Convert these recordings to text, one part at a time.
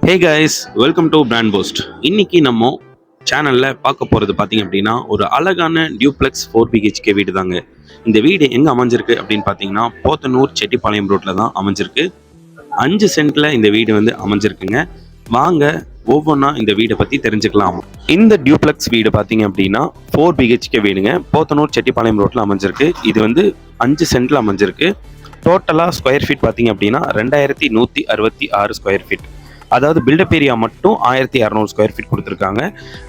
Hey guys, welcome to brand post. இன்னைக்கு நம்ம சேனலில் பார்க்க போகிறது பார்த்தீங்க அப்படின்னா ஒரு அழகான டியூப்ளெக்ஸ் 4 BHK வீடு தாங்க. இந்த வீடு எங்கே அமைஞ்சிருக்கு அப்படின்னு பார்த்தீங்கன்னா போத்தனூர் செட்டிப்பாளையம் ரோட்டில் தான் அமைஞ்சிருக்கு. 5 சென்ட்டில் இந்த வீடு வந்து அமைஞ்சிருக்குங்க. வாங்க ஒவ்வொன்றா இந்த வீடை பற்றி தெரிஞ்சுக்கலாம். இந்த டியூப்ளெக்ஸ் வீடு பார்த்தீங்க அப்படின்னா 4 BHK வீடுங்க. போத்தனூர் செட்டிப்பாளையம் ரோட்டில் அமைஞ்சிருக்கு. இது வந்து 5 சென்ட்டில் அமைஞ்சிருக்கு. டோட்டலாக ஸ்கொயர் ஃபீட் பார்த்தீங்க அப்படின்னா 2166 ஸ்கொயர் ஃபீட். அதாவது பில்டப் ஏரியா மட்டும் 1200 ஸ்கொயர் ஃபீட் கொடுத்துருக்காங்க.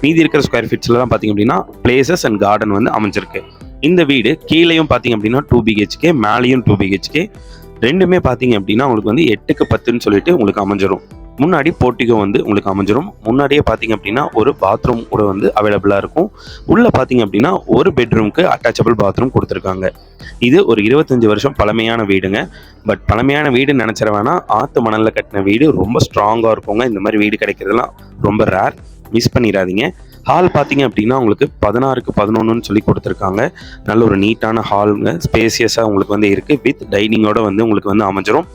மீதி இருக்கிற ஸ்கொயர் ஃபீட்ஸில் தான் பார்த்தீங்க அப்படின்னா பிளேசஸ் அண்ட் கார்டன் வந்து அமைஞ்சிருக்கு. இந்த வீடு கீழேயும் பார்த்தீங்க அப்படின்னா 2 BHK, மேலேயும் 2 BHK. ரெண்டுமே பார்த்தீங்க அப்படின்னா உங்களுக்கு வந்து 8க்கு 10ன்னு சொல்லிட்டு உங்களுக்கு அமைஞ்சிரும். முன்னாடி போர்ட்டிகோ வந்து உங்களுக்கு அமைஞ்சிரும். முன்னாடியே பார்த்தீங்க அப்படின்னா ஒரு பாத்ரூம் கூட வந்து அவைலபிளாக இருக்கும். உள்ளே பார்த்தீங்க அப்படின்னா ஒரு பெட்ரூமுக்கு அட்டாச்சபிள் பாத்ரூம் கொடுத்துருக்காங்க. இது ஒரு 25 வருஷம் பழமையான வீடுங்க. பட் பழமையான வீடு நினச்சிட வேணாம், ஆற்று மணலில் கட்டின வீடு ரொம்ப ஸ்ட்ராங்காக இருக்குங்க. இந்த மாதிரி வீடு கிடைக்கிறதுலாம் ரொம்ப ரேர், மிஸ் பண்ணிடாதீங்க. ஹால் பார்த்தீங்க அப்படின்னா உங்களுக்கு 16க்கு 11ன்னு சொல்லி கொடுத்துருக்காங்க. நல்ல ஒரு நீட்டான ஹாலுங்க, ஸ்பேசியஸாக உங்களுக்கு வந்து இருக்குது. வித் டைனிங்கோட வந்து உங்களுக்கு வந்து அமைஞ்சிரும்.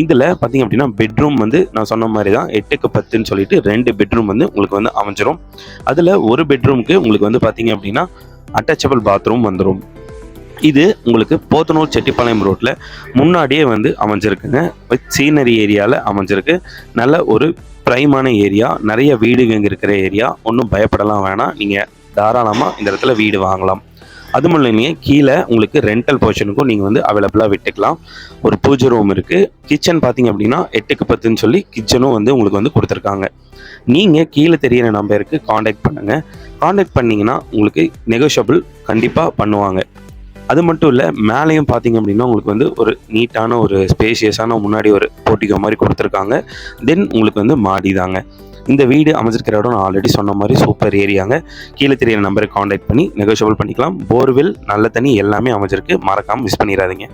இதில் பார்த்தீங்க அப்படின்னா பெட்ரூம் வந்து நான் சொன்ன மாதிரி தான் 8க்கு 10ன்னு சொல்லிட்டு 2 பெட்ரூம் வந்து உங்களுக்கு வந்து அமைஞ்சிரும். அதில் ஒரு பெட்ரூமுக்கு உங்களுக்கு வந்து பார்த்தீங்க அப்படின்னா அட்டாச்சபிள் பாத்ரூம் வந்துடும். இது உங்களுக்கு போத்தனூர் செட்டிப்பாளையம் ரோட்டில் முன்னாடியே வந்து அமைஞ்சிருக்குங்க. வித் சீனரி ஏரியாவில் அமைஞ்சிருக்கு. நல்ல ஒரு ப்ரைமான ஏரியா, நிறைய வீடுங்க இருக்கிற ஏரியா. ஒன்றும் பயப்படலாம் வேணாம், நீங்கள் தாராளமாக இந்த இடத்துல வீடு வாங்கலாம். அது மட்டும் இல்லைங்க, கீழே உங்களுக்கு ரெண்டல் போர்ஷனுக்கும் நீங்கள் வந்து அவைலபிளாக விட்டுக்கலாம். ஒரு பூஜை ரூம் இருக்குது. கிச்சன் பார்த்தீங்க அப்படின்னா 8க்கு 10ன்னு சொல்லி கிச்சனும் வந்து உங்களுக்கு வந்து கொடுத்துருக்காங்க. நீங்கள் கீழே தெரியிற நம்பருக்கு காண்டாக்ட் பண்ணுங்கள். காண்டாக்ட் பண்ணிங்கன்னா உங்களுக்கு நெகோஷியபிள் கண்டிப்பாக பண்ணுவாங்க. அது மட்டும் இல்லை, மேலேயும் பார்த்தீங்க அப்படின்னா உங்களுக்கு வந்து ஒரு நீட்டான ஒரு ஸ்பேஷியஸான முன்னாடி ஒரு போர்ட்டிகோ மாதிரி கொடுத்துருக்காங்க. தென் உங்களுக்கு வந்து மாடி தாங்க. இந்த வீடு அமைஞ்சிருக்கிற இடம் நான் ஆல்ரெடி சொன்ன மாதிரி சூப்பர் ஏரியாங்க. கீழே தெரியிற நம்பருக்கு காண்டாக்ட் பண்ணி நெகோஷியபிள் பண்ணிக்கலாம். போர்வெல், நல்ல தண்ணி எல்லாமே அமைஞ்சிருக்கு. மறக்காமல் மிஸ் பண்ணிடாதீங்க.